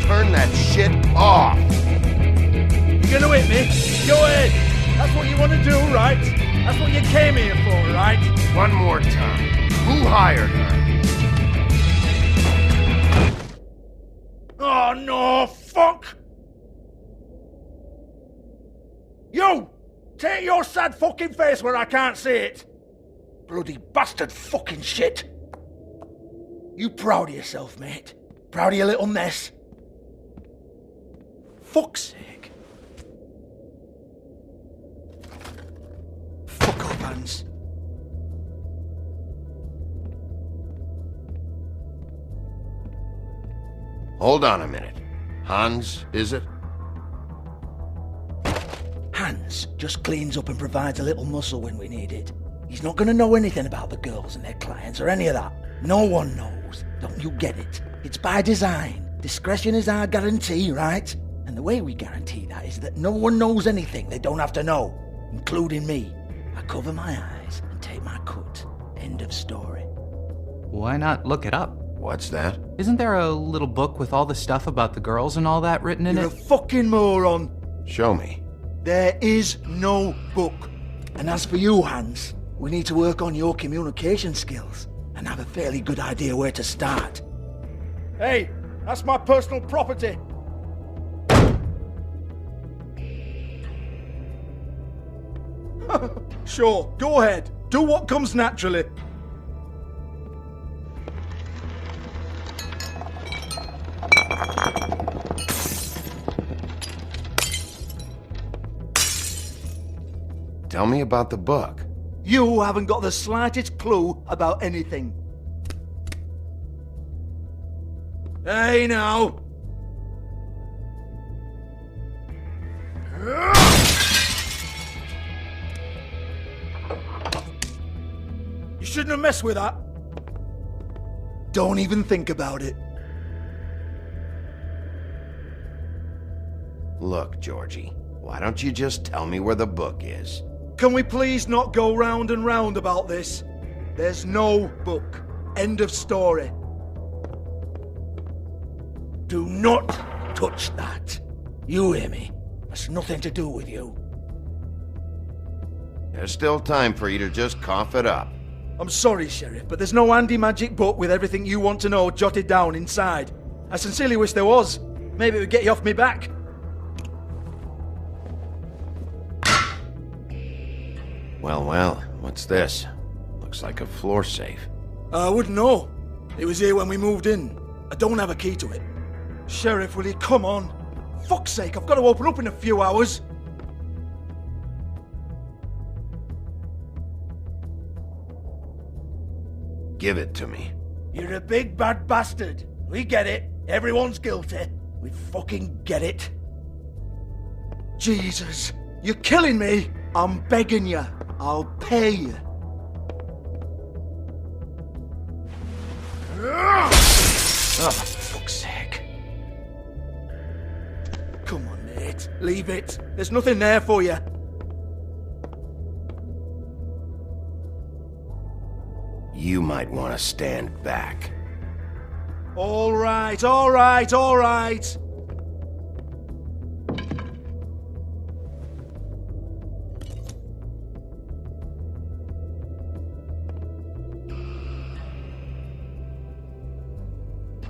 Turn that shit off! You gonna hit me? Go ahead. That's what you want to do, right? That's what you came here for, right? One more time. Who hired her? Oh, no, fuck! You! Take your sad fucking face where I can't see it! Bloody bastard fucking shit! You proud of yourself, mate? Proud of your little mess? Fuck's sake. Fuck off, Hans. Hold on a minute. Hans, is it? Hans just cleans up and provides a little muscle when we need it. He's not gonna know anything about the girls and their clients or any of that. No one knows. Don't you get it? It's by design. Discretion is our guarantee, right? And the way we guarantee that is that no one knows anything they don't have to know, including me. I cover my eyes and take my cut. End of story. Why not look it up? What's that? Isn't there a little book with all the stuff about the girls and all that written in You're it? a fucking moron. Show me. There is no book. And as for you, Hans, we need to work on your communication skills and have a fairly good idea where to start. Hey, that's my personal property. Sure, go ahead. Do what comes naturally. Tell me about the book. You haven't got the slightest clue about anything. Hey now! You shouldn't have messed with that. Don't even think about it. Look, Georgie, why don't you just tell me where the book is? Can we please not go round and round about this? There's no book. End of story. Do not touch that. You hear me? That's nothing to do with you. There's still time for you to just cough it up. I'm sorry, Sheriff, but there's no handy magic book with everything you want to know jotted down inside. I sincerely wish there was. Maybe it would get you off me back. Well, what's this? Looks like a floor safe. I wouldn't know. It was here when we moved in. I don't have a key to it. Sheriff, will you come on? Fuck's sake, I've got to open up in a few hours. Give it to me. You're a big bad bastard. We get it. Everyone's guilty. We fucking get it. Jesus, you're killing me. I'm begging you. I'll pay you. Oh, for fuck's sake. Come on, mate. Leave it. There's nothing there for you. You might want to stand back. All right, all right, all right.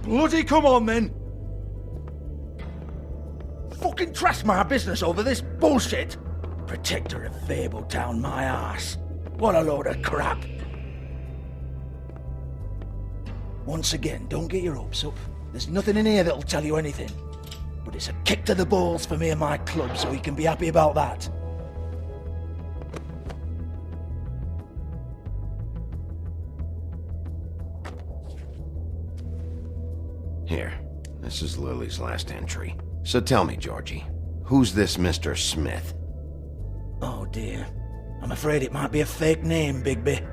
Bloody come on, then. Fucking trash my business over this bullshit. Protector of Fabletown, my ass. What a load of crap. Once again, don't get your hopes up. There's nothing in here that'll tell you anything. But it's a kick to the balls for me and my club, so you can be happy about that. Here, this is Lily's last entry. So tell me, Georgie, who's this Mr. Smith? Oh dear. I'm afraid it might be a fake name, Bigby.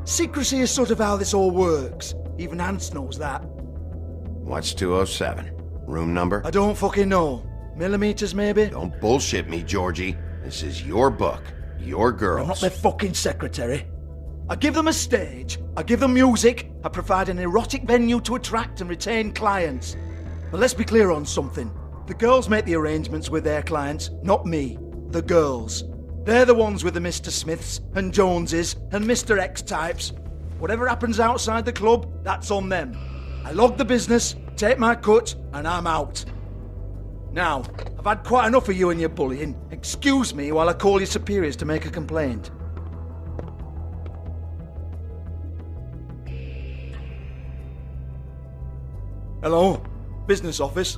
Secrecy is sort of how this all works. Even Hans knows that. What's 207? Room number? I don't fucking know. Millimeters, maybe? Don't bullshit me, Georgie. This is your book. Your girls. I'm not their fucking secretary. I give them a stage, I give them music, I provide an erotic venue to attract and retain clients. But let's be clear on something. The girls make the arrangements with their clients, not me. The girls. They're the ones with the Mr. Smiths and Joneses and Mr. X types. Whatever happens outside the club, that's on them. I log the business, take my cut, and I'm out. Now, I've had quite enough of you and your bullying. Excuse me while I call your superiors to make a complaint. Hello? Business office?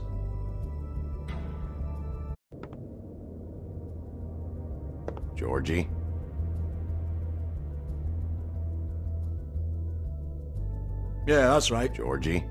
Georgie? Yeah, that's right. Georgie?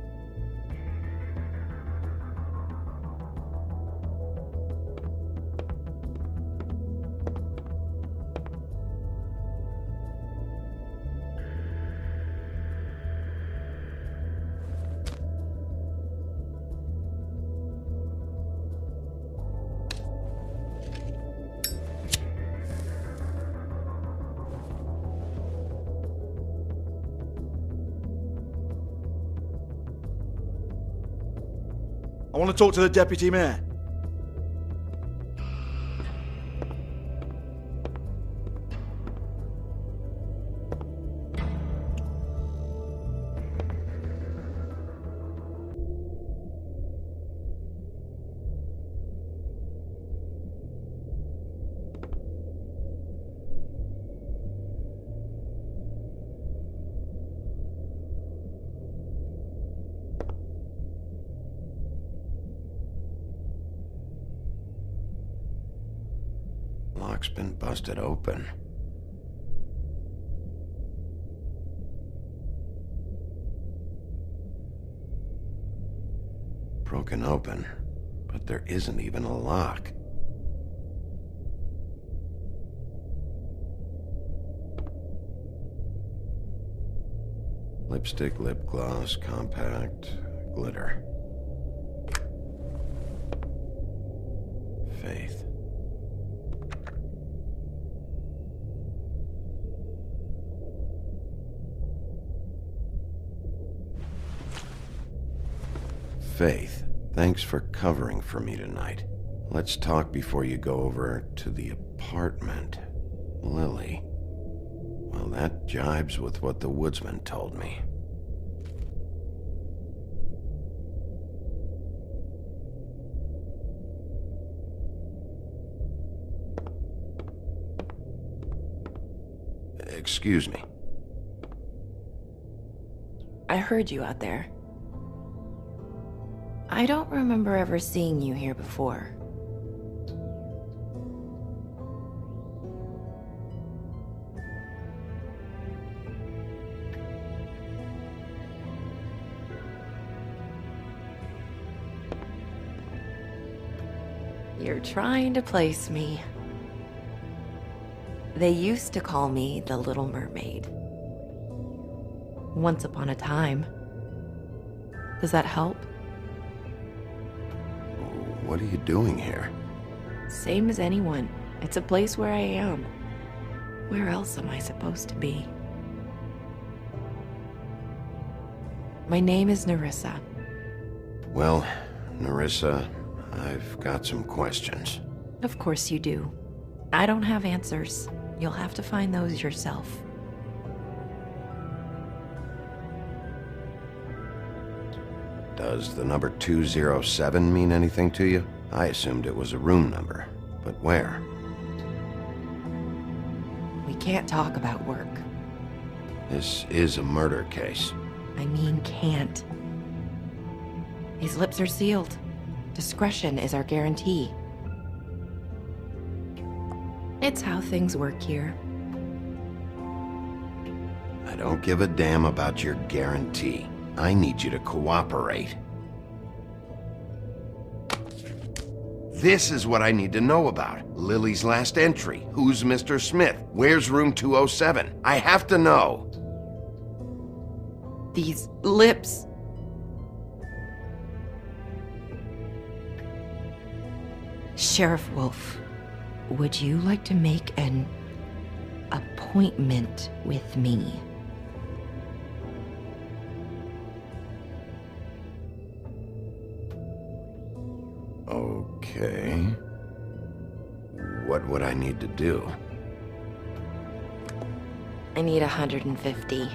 I want to talk to the deputy mayor. Lock's been busted open. Broken open, but there isn't even a lock. Lipstick, lip gloss, compact, glitter. Faith. Faith, thanks for covering for me tonight. Let's talk before you go over to the apartment. Lily. Well, that jibes with what the woodsman told me. Excuse me. I heard you out there. I don't remember ever seeing you here before. You're trying to place me. They used to call me the Little Mermaid. Once upon a time. Does that help? What are you doing here? Same as anyone. It's a place where I am. Where else am I supposed to be? My name is Nerissa. Well, Nerissa, I've got some questions. Of course you do. I don't have answers. You'll have to find those yourself. Does the number 207 mean anything to you? I assumed it was a room number, but where? We can't talk about work. This is a murder case. I mean can't. These lips are sealed. Discretion is our guarantee. It's how things work here. I don't give a damn about your guarantee. I need you to cooperate. This is what I need to know about. Lily's last entry. Who's Mr. Smith? Where's room 207? I have to know. These lips. Sheriff Wolf, would you like to make an appointment with me? Okay. What would I need to do? I need 150.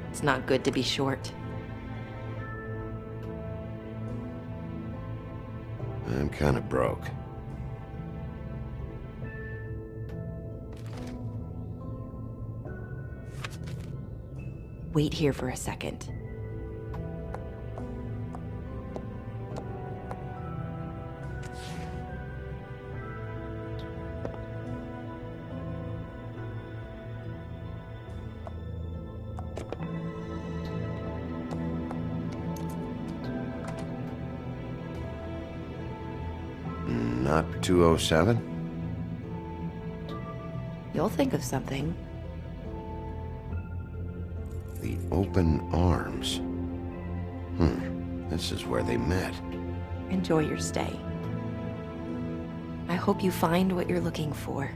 It's not good to be short. I'm kind of broke. Wait here for a second. Not 207? You'll think of something. The open arms. This is where they met. Enjoy your stay. I hope you find what you're looking for.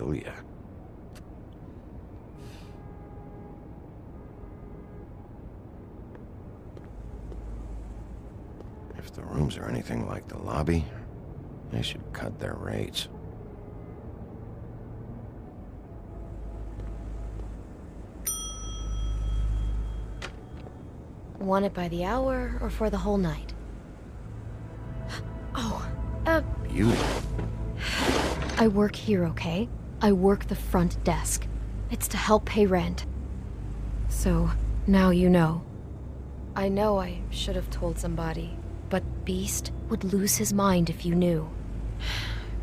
kill ya. If the rooms are anything like the lobby, they should cut their rates. Want it by the hour or for the whole night? Oh, Beauty. I work here, okay? I work the front desk. It's to help pay rent. So, now you know. I know I should have told somebody, but Beast would lose his mind if you knew.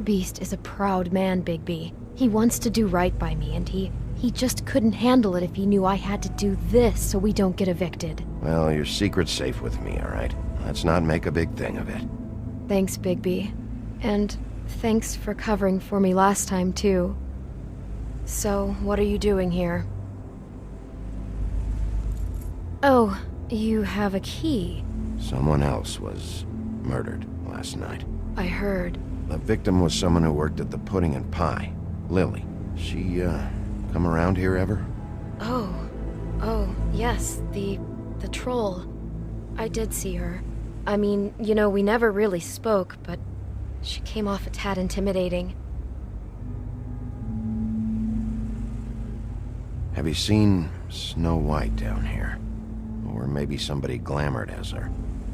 Beast is a proud man, Bigby. He wants to do right by me, and he just couldn't handle it if he knew I had to do this so we don't get evicted. Well, your secret's safe with me, all right? Let's not make a big thing of it. Thanks, Bigby. And thanks for covering for me last time, too. So, what are you doing here? Oh, you have a key. Someone else was murdered last night. I heard. The victim was someone who worked at the Pudding and Pie. Lily. She, come around here ever? Oh, yes, the troll. I did see her. I mean, you know, we never really spoke, but she came off a tad intimidating. Have you seen Snow White down here? Or maybe somebody glamored as her?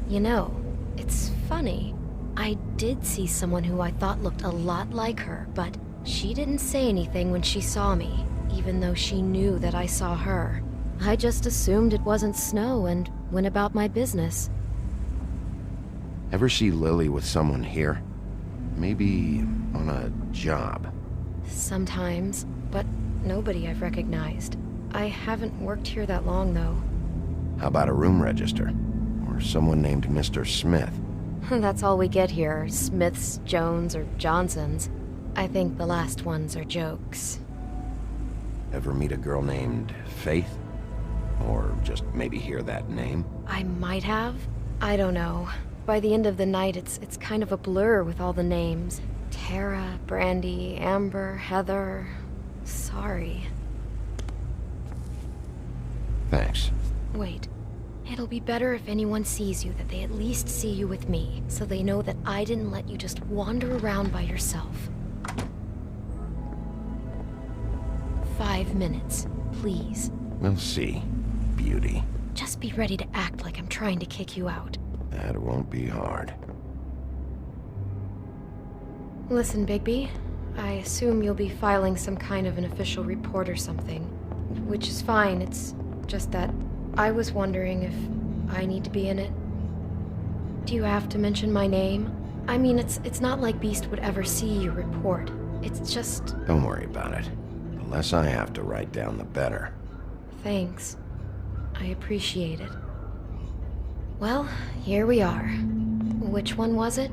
You know, it's funny. I did see someone who I thought looked a lot like her, but she didn't say anything when she saw me, even though she knew that I saw her. I just assumed it wasn't Snow and went about my business. Ever see Lily with someone here? Maybe on a job? Sometimes, but nobody I've recognized. I haven't worked here that long, though. How about a room register? Or someone named Mr. Smith? That's all we get here, Smiths, Jones, or Johnsons. I think the last ones are jokes. Ever meet a girl named Faith? Or just maybe hear that name? I might have. I don't know. By the end of the night, it's kind of a blur with all the names. Tara, Brandy, Amber, Heather... Sorry. Thanks. Wait. It'll be better if anyone sees you that they at least see you with me, so they know that I didn't let you just wander around by yourself. 5 minutes, please. We'll see, beauty. Just be ready to act like I'm trying to kick you out. That won't be hard. Listen, Bigby. I assume you'll be filing some kind of an official report or something. Which is fine, it's just that I was wondering if I need to be in it. Do you have to mention my name? I mean, it's not like Beast would ever see your report. It's just... Don't worry about it. The less I have to write down, the better. Thanks. I appreciate it. Well, here we are. Which one was it?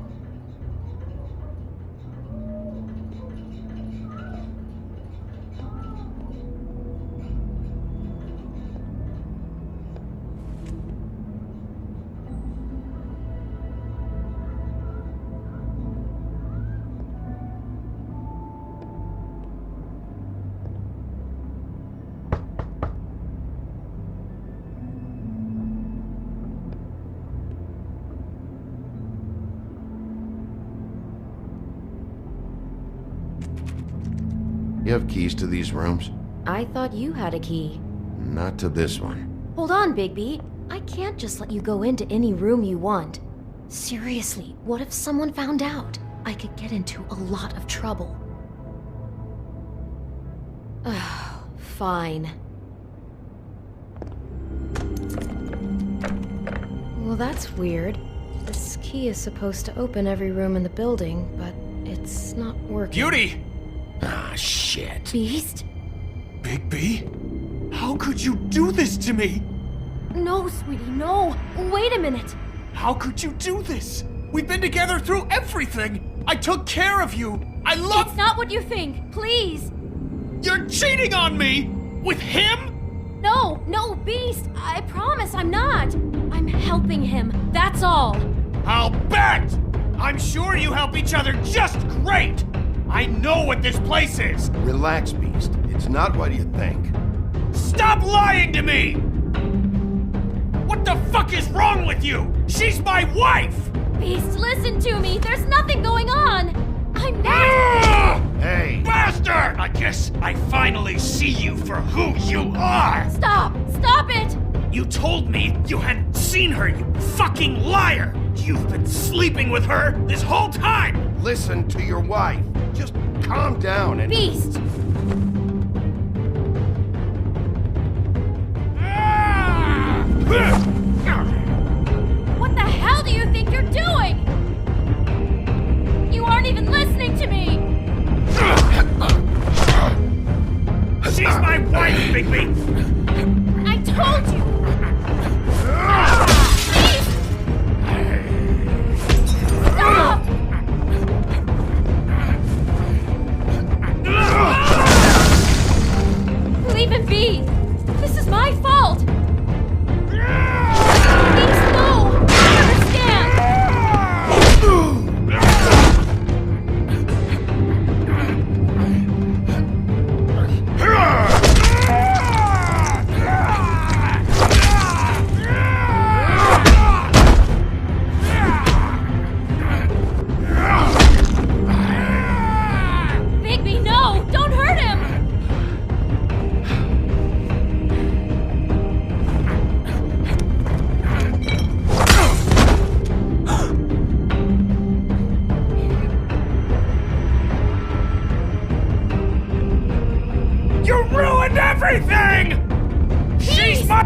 You have keys to these rooms? I thought you had a key. Not to this one. Hold on, Bigby. I can't just let you go into any room you want. Seriously, what if someone found out? I could get into a lot of trouble. Fine. Well, that's weird. This key is supposed to open every room in the building, but it's not working. Beauty! Ah, shit. Beast? Bigby? How could you do this to me? No, sweetie, no. Wait a minute. How could you do this? We've been together through everything. I took care of you. I love... It's not what you think. Please. You're cheating on me! With him? No, Beast. I promise I'm not. I'm helping him. That's all. I'll bet! I'm sure you help each other just great! I know what this place is! Relax, Beast. It's not what you think. Stop lying to me! What the fuck is wrong with you? She's my wife! Beast, listen to me. There's nothing going on. I'm not. Hey! Bastard! I guess I finally see you for who you are! Stop! Stop it! You told me you hadn't seen her, you fucking liar! You've been sleeping with her this whole time! Listen to your wife. Just calm down and... Beast! What the hell do you think you're doing? You aren't even listening to me! She's my wife, Bigby! I told you! Stop! Leave him be! This is my fault! Please, no! I understand! Bigby, no! Don't hurt him! You ruined everything! She's my...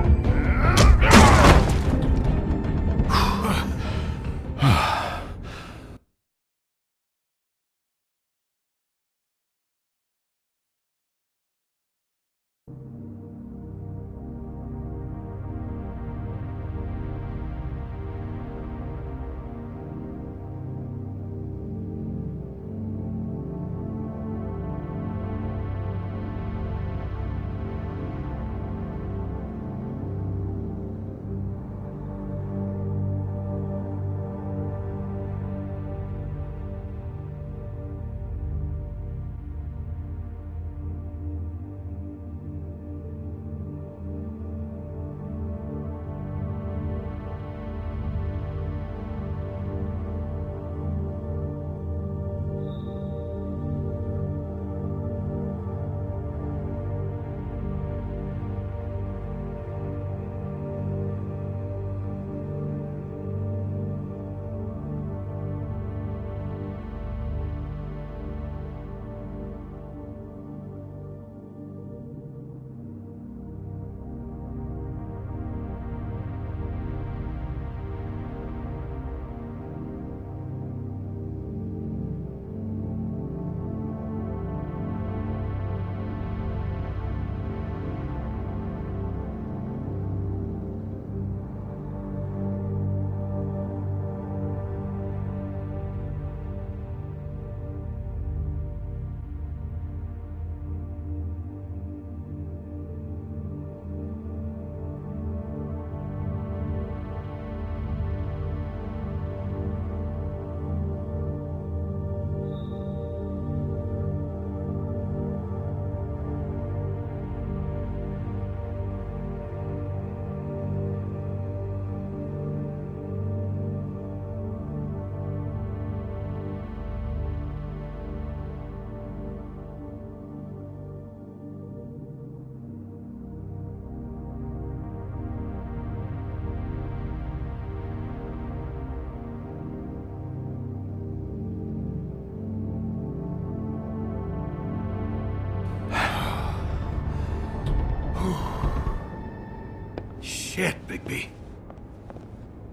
Shit, Bigby.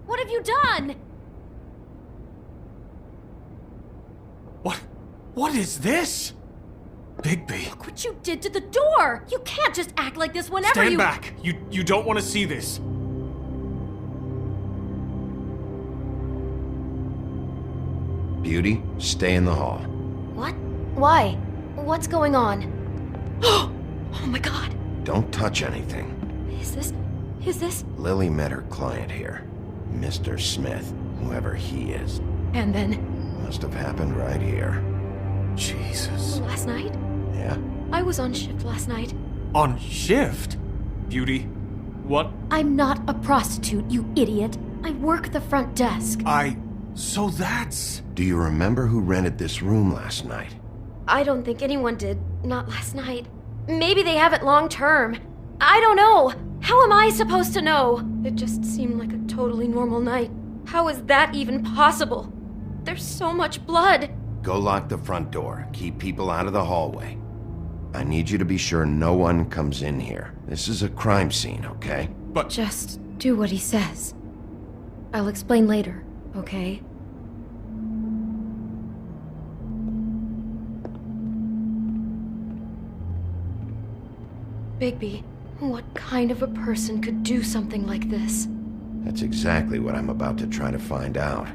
What have you done? What is this? Bigby. Look what you did to the door! You can't just act like this whenever Stand you- back! You don't want to see this. Beauty, stay in the hall. What? Why? What's going on? Oh my god! Don't touch anything. Is this? Lily met her client here. Mr. Smith, whoever he is. And then? Must have happened right here. Jesus. Last night? Yeah? I was on shift last night. On shift? Beauty, what? I'm not a prostitute, you idiot. I work the front desk. So that's... Do you remember who rented this room last night? I don't think anyone did. Not last night. Maybe they have it long term. I don't know. How am I supposed to know? It just seemed like a totally normal night. How is that even possible? There's so much blood. Go lock the front door. Keep people out of the hallway. I need you to be sure no one comes in here. This is a crime scene, okay? But... Just do what he says. I'll explain later, okay? Bigby, what kind of a person could do something like this? That's exactly what I'm about to try to find out.